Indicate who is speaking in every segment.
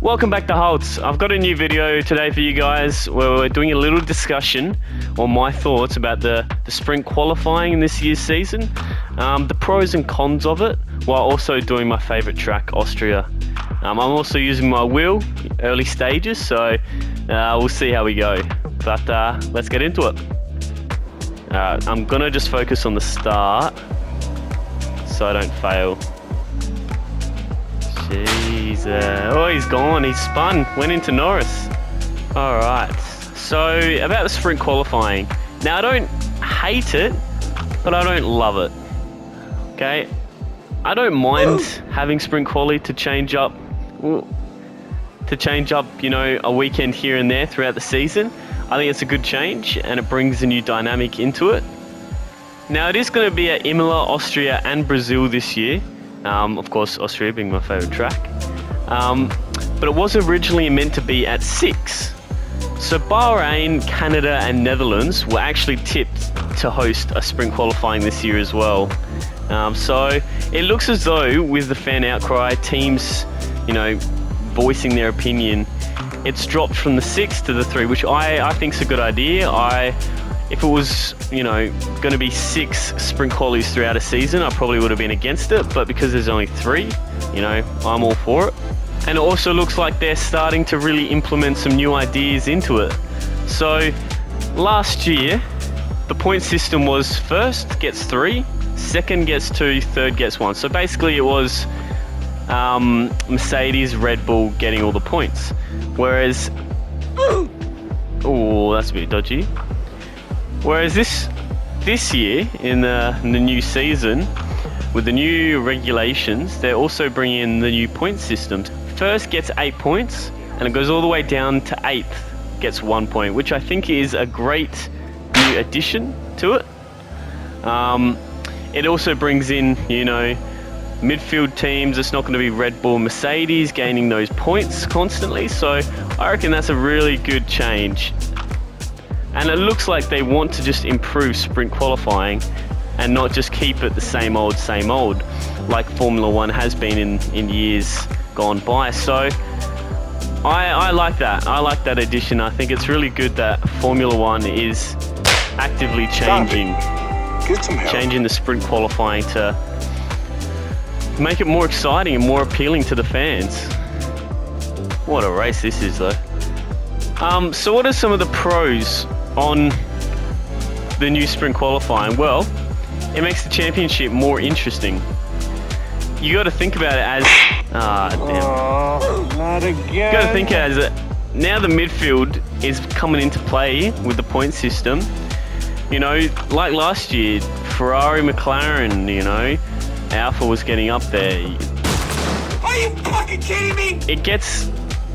Speaker 1: Welcome back to Holtz. I've got a new video today for you guys where we're doing a little discussion on my thoughts about the sprint qualifying in this year's season, the pros and cons of it, while also doing my favourite track, Austria. I'm also using my wheel, early stages, so we'll see how we go. But let's get into it. I'm going to just focus on the start so I don't fail. Jeez, oh, he's gone, he's spun, went into Norris. Alright, so about the sprint qualifying. Now I don't hate it, but I don't love it. Okay, I don't mind having sprint quali to change up, you know, a weekend here and there throughout the season. I think it's a good change and it brings a new dynamic into it. Now it is going to be at Imola, Austria and Brazil this year. Of course, Austria being my favourite track. But it was originally meant to be at 6. So Bahrain, Canada and Netherlands were actually tipped to host a sprint qualifying this year as well. So it looks as though with the fan outcry, teams, you know, voicing their opinion, it's dropped from the 6 to the 3, which I think is a good idea. If it was, you know, going to be 6 sprint qualies throughout a season, I probably would have been against it. But because there's only 3, you know, I'm all for it. And it also looks like they're starting to really implement some new ideas into it. So last year, the point system was first gets 3, second gets 2, third gets 1. So basically it was Mercedes, Red Bull getting all the points. Whereas, oh, that's a bit dodgy. Whereas this year, in the new season, with the new regulations, they're also bringing in the new point systems. First gets 8 points, and it goes all the way down to 8th, gets 1 point, which I think is a great new addition to it. It also brings in, you know, midfield teams. It's not going to be Red Bull, Mercedes gaining those points constantly, so I reckon that's a really good change. And it looks like they want to just improve sprint qualifying and not just keep it the same old, like Formula One has been in years gone by. So I like that. I like that addition. I think it's really good that Formula One is actively changing the sprint qualifying to make it more exciting and more appealing to the fans. What a race this is, though. So what are some of the pros on the new sprint qualifying? Well, it makes the championship more interesting. You got to think about it as not again. You got to think as now the midfield is coming into play with the point system. You know, like last year, Ferrari, McLaren, you know, Alpha was getting up there.
Speaker 2: Are you fucking kidding me?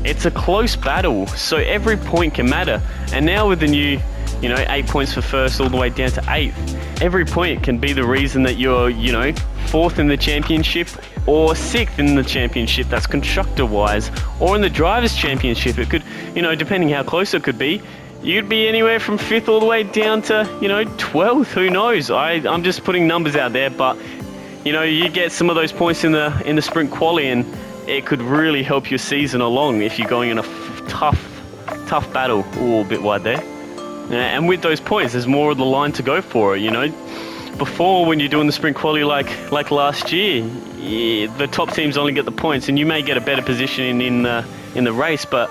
Speaker 1: It's a close battle, so every point can matter. And now with the new, you know, 8 points for first all the way down to 8th, every point can be the reason that you're, you know, 4th in the championship or 6th in the championship, that's constructor-wise, or in the Drivers' Championship. It could, you know, depending how close it could be, you'd be anywhere from 5th all the way down to, you know, 12th, who knows? I'm just putting numbers out there, but, you know, you get some of those points in the sprint quali and it could really help your season along if you're going in a tough battle. Ooh, a bit wide there. And with those points, there's more of the line to go for it, you know. Before, when you're doing the sprint quali like last year, the top teams only get the points, and you may get a better position in the race, but,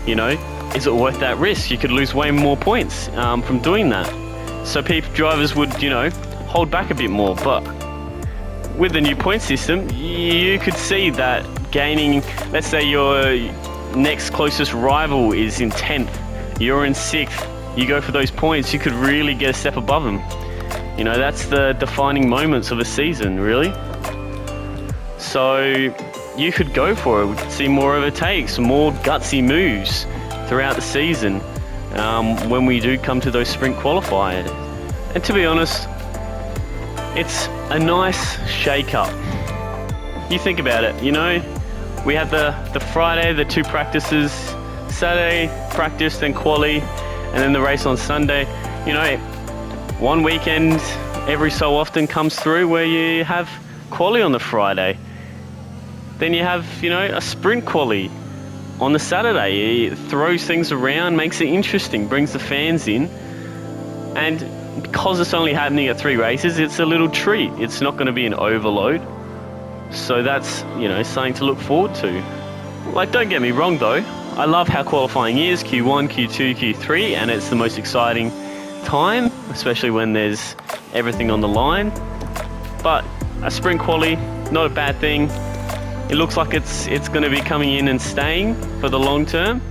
Speaker 1: you know, is it worth that risk? You could lose way more points from doing that. So drivers would, you know, hold back a bit more. But with the new point system, you could see that gaining, let's say your next closest rival is in 10th, you're in 6th, you go for those points, you could really get a step above them. You know, that's the defining moments of a season, really. So you could go for it. We could see more overtakes, more gutsy moves throughout the season when we do come to those sprint qualifiers. And to be honest, it's a nice shake-up. You think about it, you know, we had the Friday, the 2 practices, Saturday practice, then quali, and then the race on Sunday. You know, one weekend every so often comes through where you have quali on the Friday. Then you have, you know, a sprint quali on the Saturday. It throws things around, makes it interesting, brings the fans in, and because it's only happening at 3 races, it's a little treat. It's not going to be an overload, so that's, you know, something to look forward to. Like, don't get me wrong though, I love how qualifying is, Q1, Q2, Q3, and it's the most exciting time, especially when there's everything on the line. But a sprint quali, not a bad thing. It looks like it's going to be coming in and staying for the long term.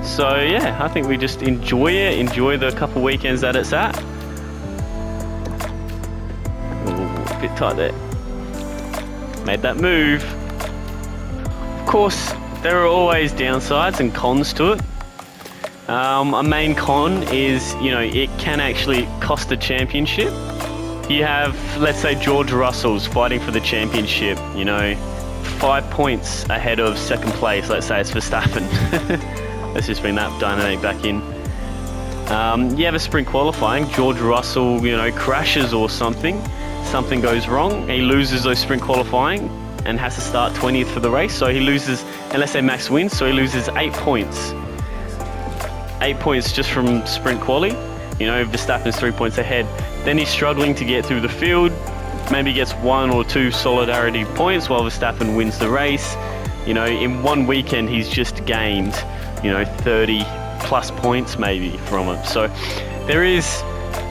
Speaker 1: So yeah, I think we just enjoy it, enjoy the couple weekends that it's at. Ooh, a bit tight there. Made that move. Of course, there are always downsides and cons to it. A main con is, you know, it can actually cost the championship. You have, let's say, George Russell's fighting for the championship, you know, 5 points ahead of second place. Let's say it's Verstappen. Let's just bring that dynamic back in. You have a sprint qualifying, George Russell, you know, crashes or something goes wrong, he loses those sprint qualifying and has to start 20th for the race, so he loses, and let's say Max wins, so he loses 8 points. 8 points just from sprint quali. You know, Verstappen's 3 points ahead. Then he's struggling to get through the field, maybe gets 1 or 2 solidarity points while Verstappen wins the race. You know, in one weekend he's just gained, you know, 30 plus points maybe from it. So there is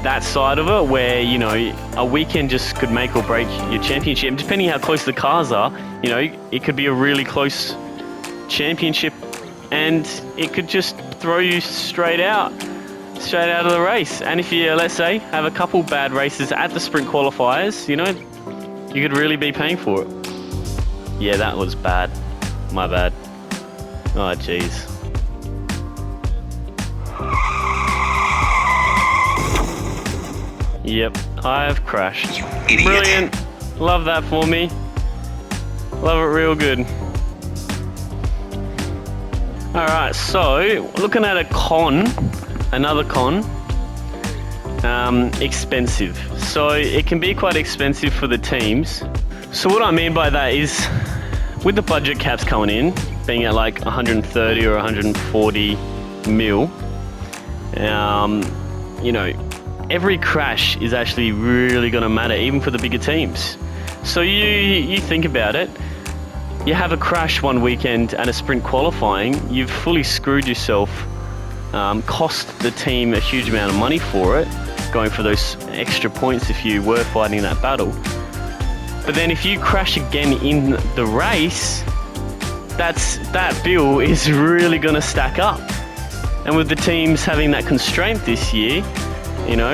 Speaker 1: that side of it where, you know, a weekend just could make or break your championship. Depending how close the cars are, you know, it could be a really close championship and it could just throw you straight out of the race. And if you, let's say, have a couple bad races at the sprint qualifiers, you know, you could really be paying for it. Yeah, that was bad. My bad. Oh, jeez. Yep, I've crashed.
Speaker 2: You idiot.
Speaker 1: Brilliant. Love that for me. Love it real good. Alright, so looking at another con, expensive. So it can be quite expensive for the teams. So what I mean by that is, with the budget caps coming in, being at like 130 or 140 mil, you know, every crash is actually really going to matter, even for the bigger teams. So you think about it, you have a crash one weekend at a sprint qualifying, you've fully screwed yourself, cost the team a huge amount of money for it, going for those extra points if you were fighting that battle. But then if you crash again in the race, that bill is really going to stack up. And with the teams having that constraint this year, you know,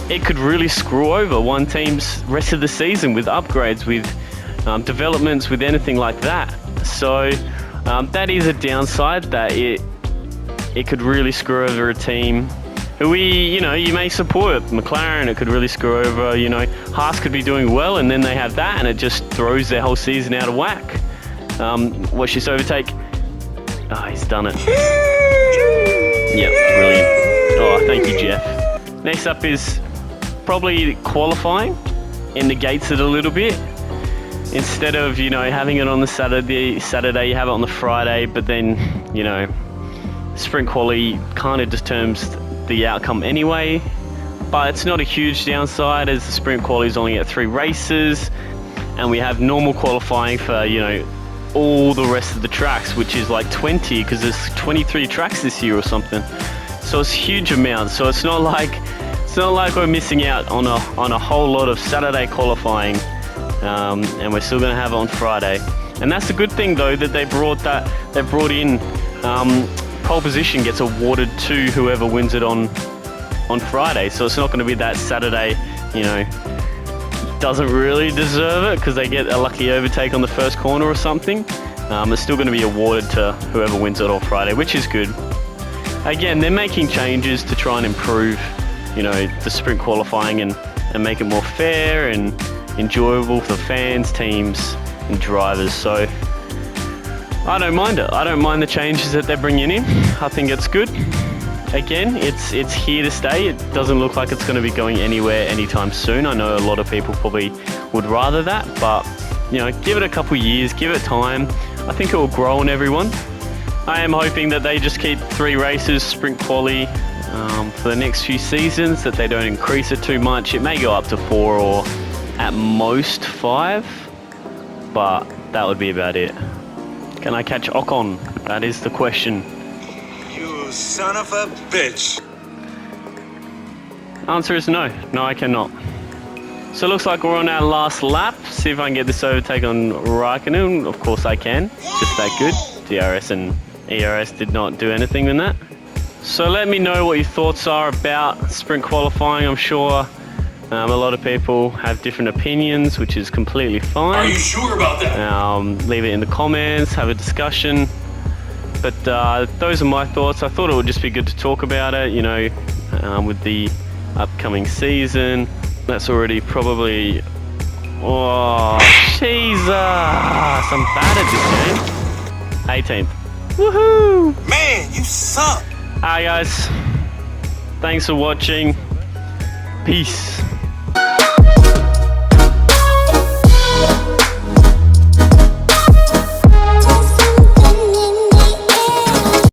Speaker 1: it could really screw over one team's rest of the season with upgrades, with developments, with anything like that. So that is a downside, that it could really screw over a team who you may support. McLaren, it could really screw over, you know, Haas could be doing well and then they have that and it just throws their whole season out of whack. Watch this overtake. Oh, he's done it. Yep, brilliant. Oh, thank you, Jeff. Next up is probably qualifying. It negates it a little bit. Instead of, you know, having it on the Saturday, you have it on the Friday, but then, you know, sprint quali kind of determines the outcome anyway. But it's not a huge downside, as the sprint quali is only at 3 races, and we have normal qualifying for, you know, all the rest of the tracks, which is like 20, because there's 23 tracks this year or something. So it's huge amounts. So it's not like we're missing out on a whole lot of Saturday qualifying, and we're still going to have it on Friday. And that's the good thing though, that they brought in pole position gets awarded to whoever wins it on Friday. So it's not going to be that Saturday, you know, doesn't really deserve it because they get a lucky overtake on the first corner or something. It's still going to be awarded to whoever wins it on Friday, which is good. Again, they're making changes to try and improve, you know, the sprint qualifying and make it more fair and enjoyable for fans, teams and drivers. So I don't mind it. I don't mind the changes that they're bringing in. I think it's good. Again, it's here to stay. It doesn't look like it's going to be going anywhere anytime soon. I know a lot of people probably would rather that, but, you know, give it a couple years, give it time. I think it will grow on everyone. I am hoping that they just keep 3 races, sprint quali, for the next few seasons, that they don't increase it too much. It may go up to 4 or at most 5, but that would be about it. Can I catch Ocon? That is the question.
Speaker 2: You son of a bitch.
Speaker 1: Answer is no. No, I cannot. So it looks like we're on our last lap. See if I can get this overtake on Raikkonen. Of course I can. Just that good. DRS and ERS did not do anything in that. So let me know what your thoughts are about sprint qualifying. I'm sure a lot of people have different opinions, which is completely fine.
Speaker 2: Are you sure about that?
Speaker 1: Leave it in the comments, have a discussion. But those are my thoughts. I thought it would just be good to talk about it, you know, with the upcoming season. That's already probably... Oh, Jesus! I'm bad at this game. 18th. Woohoo!
Speaker 2: Man, you suck.
Speaker 1: Alright guys, thanks for watching. Peace.